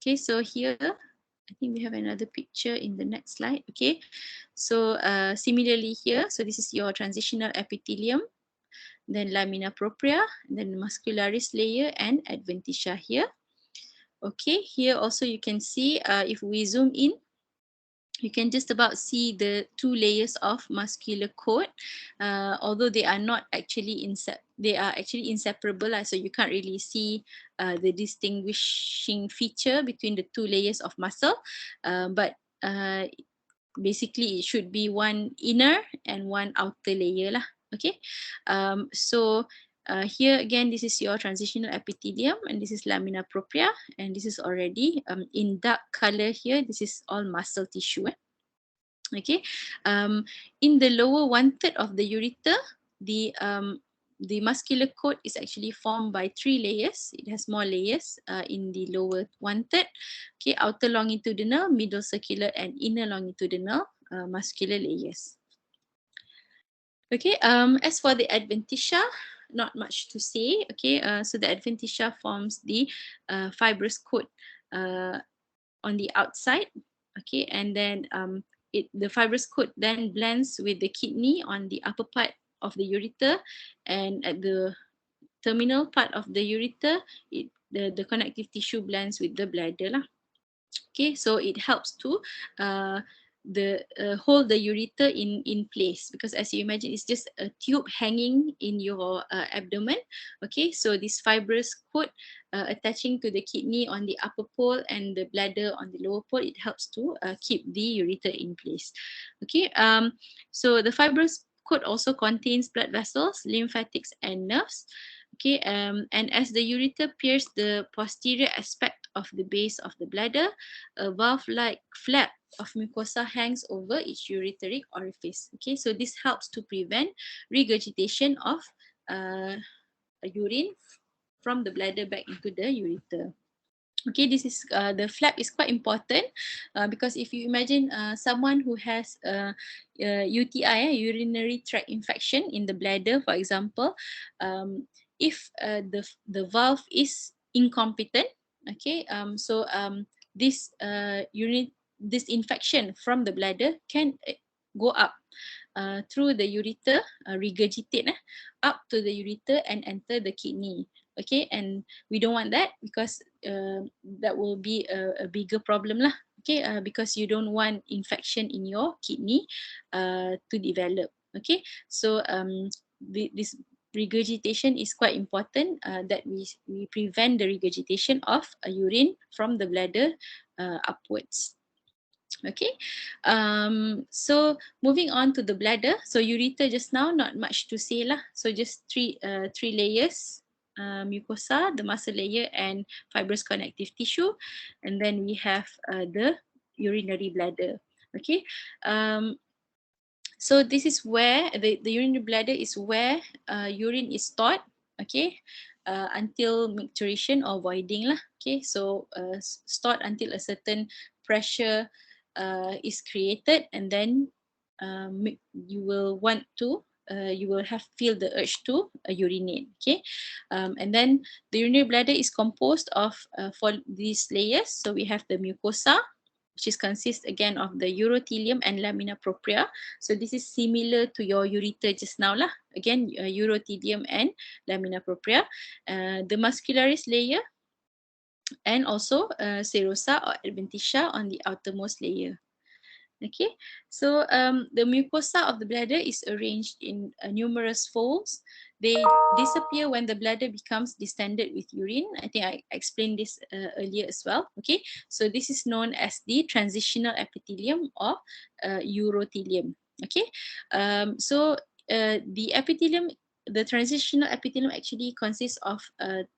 Okay, so here I think we have another picture in the next slide. Okay, so similarly here, so this is your transitional epithelium, then lamina propria, then muscularis layer and adventitia here. Okay, here also you can see, if we zoom in, you can just about see the 2 layers of muscular coat, although they are not actually they are actually inseparable, so you can't really see the distinguishing feature between the 2 layers of muscle, but basically it should be one inner and one outer layer lah. Okay, so here again, this is your transitional epithelium, and this is lamina propria, and this is already in dark color here. This is all muscle tissue. Okay, in the lower 1/3 of the ureter, the the muscular coat is actually formed by 3 layers. It has more layers in the lower 1/3. Okay, outer longitudinal, middle circular, and inner longitudinal muscular layers. Okay, as for the adventitia, not much to say. Okay, so the adventitia forms the fibrous coat on the outside. Okay, and then the fibrous coat then blends with the kidney on the upper part of the ureter, and at the terminal part of the ureter, the connective tissue blends with the bladder lah. Okay, so it helps to uh, hold the ureter in place, because as you imagine, it's just a tube hanging in your abdomen. Okay, so this fibrous coat attaching to the kidney on the upper pole and the bladder on the lower pole, it helps to keep the ureter in place. Okay, so the fibrous coat also contains blood vessels, lymphatics, and nerves. Okay, and as the ureter pierces the posterior aspect of the base of the bladder, a valve-like flap of mucosa hangs over each ureteric orifice. Okay, so this helps to prevent regurgitation of urine from the bladder back into the ureter. Okay, this is the flap is quite important because if you imagine someone who has UTI, urinary tract infection in the bladder, for example, if the valve is incompetent, okay, this infection from the bladder can go up through the ureter, regurgitate up to the ureter and enter the kidney. Okay, and we don't want that because that will be a bigger problem lah. Okay, because you don't want infection in your kidney to develop. Okay, so this regurgitation is quite important, that we prevent the regurgitation of urine from the bladder upwards. Okay, so moving on to the bladder. So ureter just now, not much to say lah. So just three layers, mucosa, the muscle layer, and fibrous connective tissue, and then we have the urinary bladder. Okay, so this is where the urinary bladder is where urine is stored. Okay, until micturition or voiding lah. Okay, so stored until a certain pressure is created, and then you will want to you will have feel the urge to urinate. Okay, and then the urinary bladder is composed of for these layers. So we have the mucosa, which is consists again of the urothelium and lamina propria. So this is similar to your ureter just now lah. Again, urothelium and lamina propria. The muscularis layer, and also serosa or adventitia on the outermost layer. Okay, so the mucosa of the bladder is arranged in numerous folds. They disappear when the bladder becomes distended with urine. I think I explained this earlier as well. Okay, so this is known as the transitional epithelium or urothelium. Okay, so the epithelium, the transitional epithelium actually consists of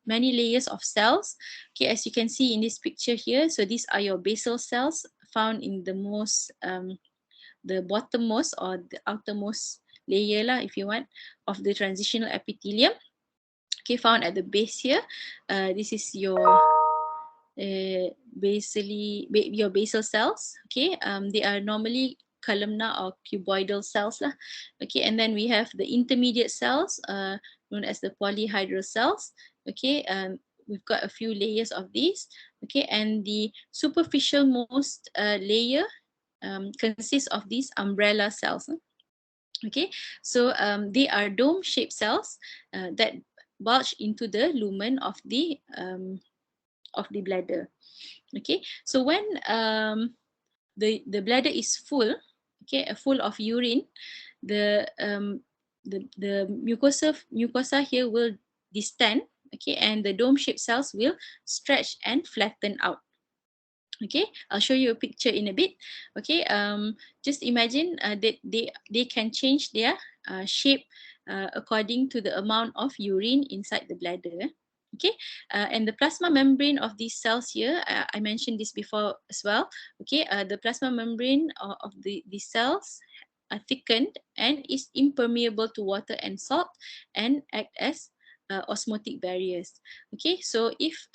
many layers of cells. Okay, as you can see in this picture here, so these are your basal cells found in the most the bottommost or the outermost layer lah, if you want, of the transitional epithelium. Okay, found at the base here. This is your your basal cells. Okay, they are normally columnar or cuboidal cells lah. Okay, and then we have the intermediate cells known as the polyhedral cells. Okay, we've got a few layers of these. Okay, and the superficial most layer consists of these umbrella cells. Okay, so they are dome-shaped cells that bulge into the lumen of the bladder. Okay, so when the bladder is full, okay, full of urine, the mucosa here will distend. Okay, and the dome-shaped cells will stretch and flatten out. Okay, I'll show you a picture in a bit. Okay, just imagine that they can change their shape according to the amount of urine inside the bladder. Okay, and the plasma membrane of these cells here, I mentioned this before as well. Okay, the plasma membrane of these cells thickened and is impermeable to water and salt and act as osmotic barriers. Okay, so if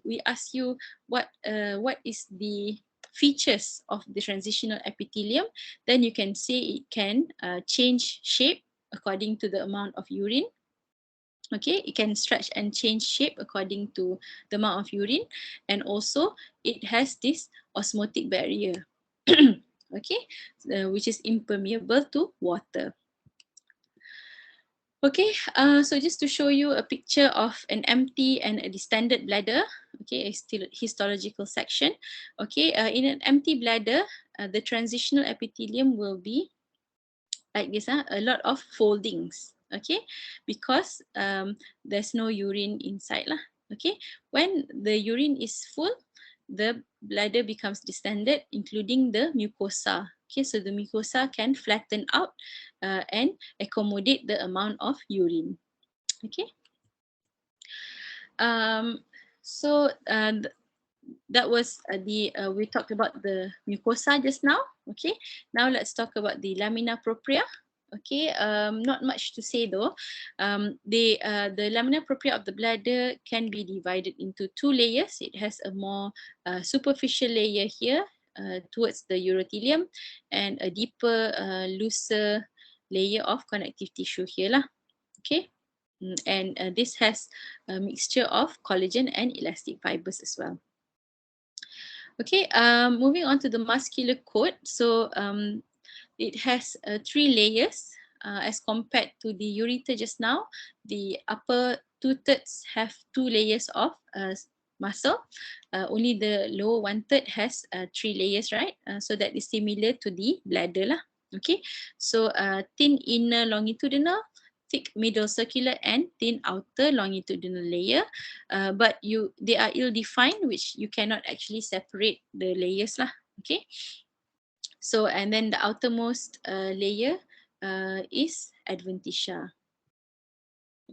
we ask you what is the features of the transitional epithelium, then you can say it can change shape according to the amount of urine. Okay, it can stretch and change shape according to the amount of urine, and also it has this osmotic barrier. Okay, which is impermeable to water. Okay, so just to show you a picture of an empty and a distended bladder, okay, a histological section. Okay, in an empty bladder, the transitional epithelium will be like this, a lot of foldings, okay, because there's no urine inside lah. Okay, when the urine is full, the bladder becomes distended, including the mucosa. Okay, so the mucosa can flatten out and accommodate the amount of urine. Okay, um, so that was we talked about the mucosa just now. Okay, now let's talk about the lamina propria. Okay, not much to say though. The lamina propria of the bladder can be divided into two layers. It has a more superficial layer here towards the urothelium, and a deeper, looser layer of connective tissue here lah. Okay, and this has a mixture of collagen and elastic fibers as well. Okay, moving on to the muscular coat. So it has three layers as compared to the ureter just now. The upper two-thirds have two layers of muscle. Only the lower one-third has three layers, right? So that is similar to the bladder lah. Okay, so thin inner longitudinal, thick middle circular, and thin outer longitudinal layer, but they are ill defined, which you cannot actually separate the layers lah. Okay, so and then the outermost layer is adventitia.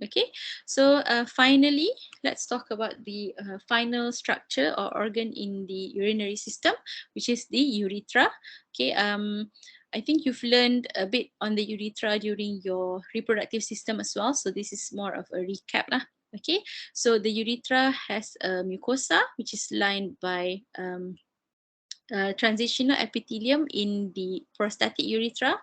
Okay, so finally, let's talk about the final structure or organ in the urinary system, which is the urethra. Okay, I think you've learned a bit on the urethra during your reproductive system as well. So this is more of a recap lah. Okay, so the urethra has a mucosa, which is lined by transitional epithelium in the prostatic urethra.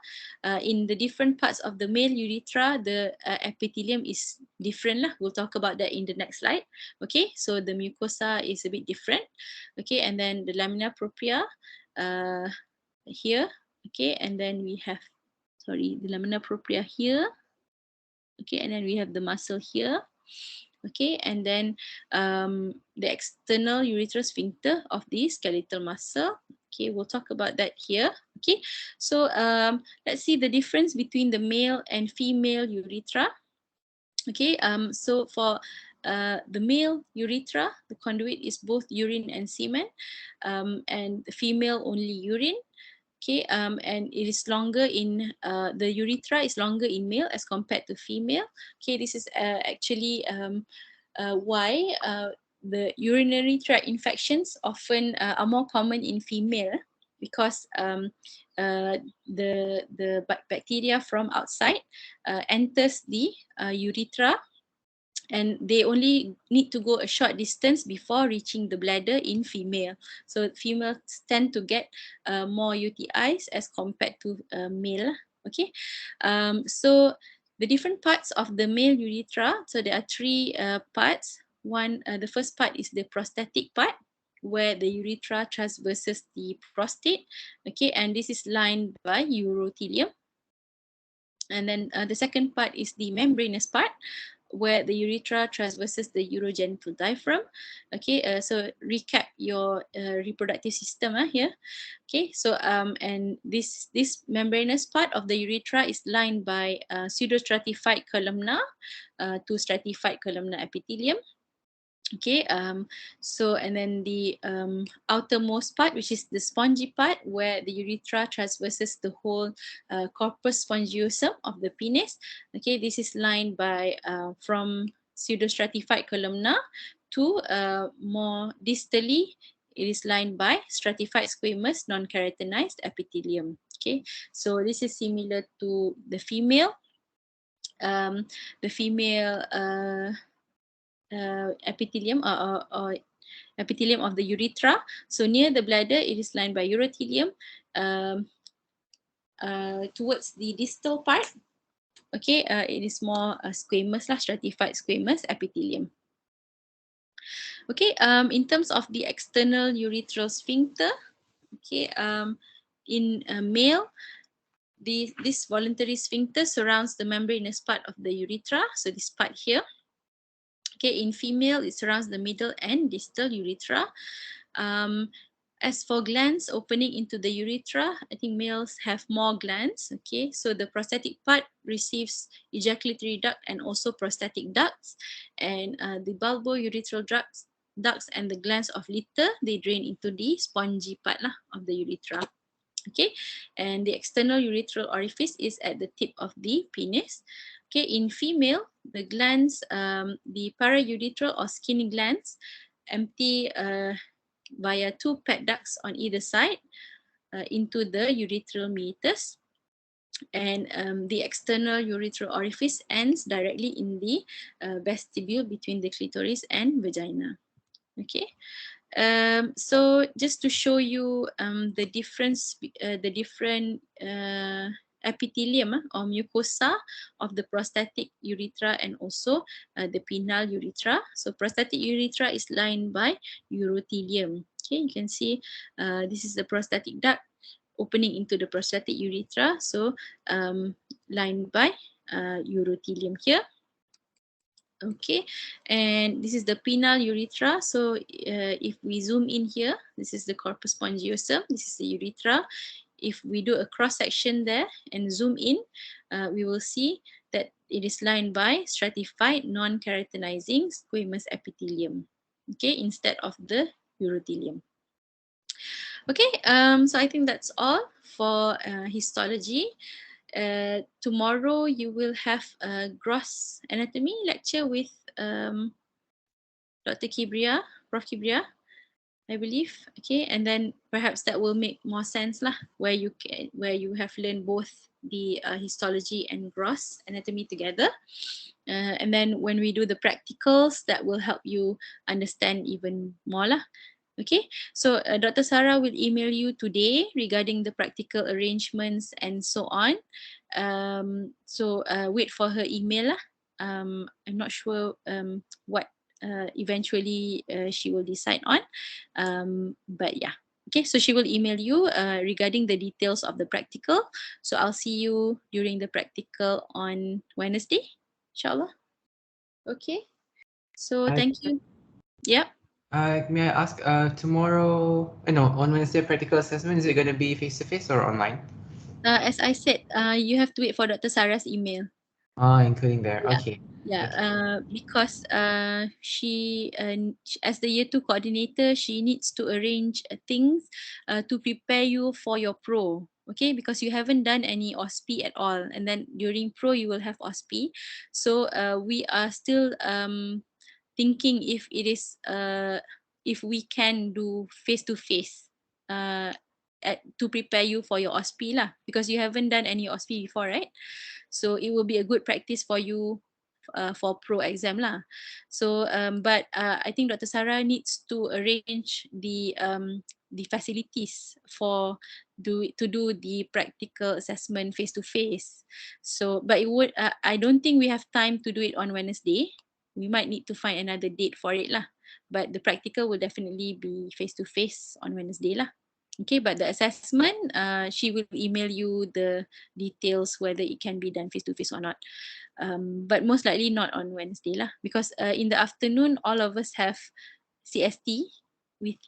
In the different parts of the male urethra, the epithelium is different lah. We'll talk about that in the next slide. Okay, so the mucosa is a bit different. Okay, and then the lamina propria here. Okay, and then we have, the lamina propria here. Okay, and then we have the muscle here. Okay, and then the external urethral sphincter of the skeletal muscle. Okay, we'll talk about that here. Okay, so let's see the difference between the male and female urethra. Okay, so for the male urethra, the conduit is both urine and semen, and the female only urine. Okay, and it is longer in the urethra is longer in male as compared to female. Okay, this is actually why the urinary tract infections often are more common in female, because the bacteria from outside enters the urethra, and they only need to go a short distance before reaching the bladder in female. So females tend to get more UTIs as compared to male. Okay, so the different parts of the male urethra. So there are three parts. One, the first part is the prostatic part, where the urethra traverses the prostate. Okay, and this is lined by urothelium. And then the second part is the membranous part, where the urethra traverses the urogenital diaphragm. Okay, so recap your reproductive system here. Okay, so and this membranous part of the urethra is lined by pseudostratified columnar to stratified columnar epithelium. Okay, so and then the outermost part, which is the spongy part, where the urethra traverses the whole corpus spongiosum of the penis. Okay, this is lined by from pseudostratified columnar to more distally, it is lined by stratified squamous non-keratinized epithelium. Okay, so this is similar to the female. The female epithelium or epithelium of the urethra. So near the bladder, it is lined by urothelium. Towards the distal part, okay, it is more squamous lah, stratified squamous epithelium. Okay, in terms of the external urethral sphincter, okay, in male, this voluntary sphincter surrounds the membranous part of the urethra, so this part here. Okay, in female, it surrounds the middle and distal urethra. As for glands opening into the urethra, I think males have more glands. Okay, so the prostatic part receives ejaculatory duct and also prostatic ducts, and the bulbourethral ducts and the glands of Litter, they drain into the spongy part lah, of the urethra. Okay, and the external urethral orifice is at the tip of the penis. Okay, in female, the glands, the paraurethral or skinny glands, empty via two pet ducts on either side into the urethral meatus, and the external urethral orifice ends directly in the vestibule between the clitoris and vagina. Okay, so just to show you the difference, the different epithelium or mucosa of the prostatic urethra and also the penile urethra. So prostatic urethra is lined by urothelium. Okay, you can see this is the prostatic duct opening into the prostatic urethra. So lined by urothelium here. Okay, and this is the penile urethra. So if we zoom in here, this is the corpus spongiosum, this is the urethra. If we do a cross section there and zoom in, we will see that it is lined by stratified non-keratinizing squamous epithelium, okay, instead of the urothelium. Okay, so I think that's all for histology. Tomorrow you will have a gross anatomy lecture with Dr. Kibria, Prof. Kibria, I believe. Okay, and then perhaps that will make more sense lah, where you have learned both the histology and gross anatomy together. And then when we do the practicals, that will help you understand even more lah. Okay, so Dr. Sarah will email you today regarding the practical arrangements and so on. So wait for her email lah. I'm not sure what eventually she will decide on, but yeah. Okay, so she will email you regarding the details of the practical. So I'll see you during the practical on Wednesday, inshallah. Okay, so thank you. Yeah. May I ask, tomorrow, no, on Wednesday, practical assessment, is it going to be face-to-face or online? As I said, you have to wait for Dr. Sarah's email. Including there. Yeah. Okay. Yeah, Okay. because she, as the year 2 coordinator, she needs to arrange things to prepare you for your pro. Okay, because you haven't done any OSPE at all, and then during pro you will have OSPE. So we are still thinking if it is if we can do face to face to prepare you for your OSPE lah, because you haven't done any OSPE before, right? So it will be a good practice for you for pro exam lah. So but I think Dr. Sarah needs to arrange the facilities for to do the practical assessment face to face. So but it would I don't think we have time to do it on Wednesday. We might need to find another date for it lah. But the practical will definitely be face to face on Wednesday lah. Okay, but the assessment, she will email you the details whether it can be done face to face or not. But most likely not on Wednesday lah, because in the afternoon all of us have CST with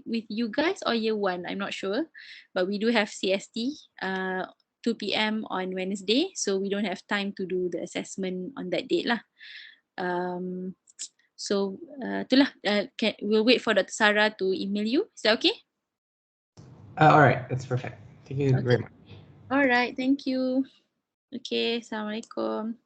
with you guys or year 1, I'm not sure, but we do have CST 2 p.m. on Wednesday, so we don't have time to do the assessment on that date lah. So itulah, we'll wait for Dr. Sarah to email you. Is that okay? All right, that's perfect. Thank you very much. All right, thank you. Okay, Assalamualaikum.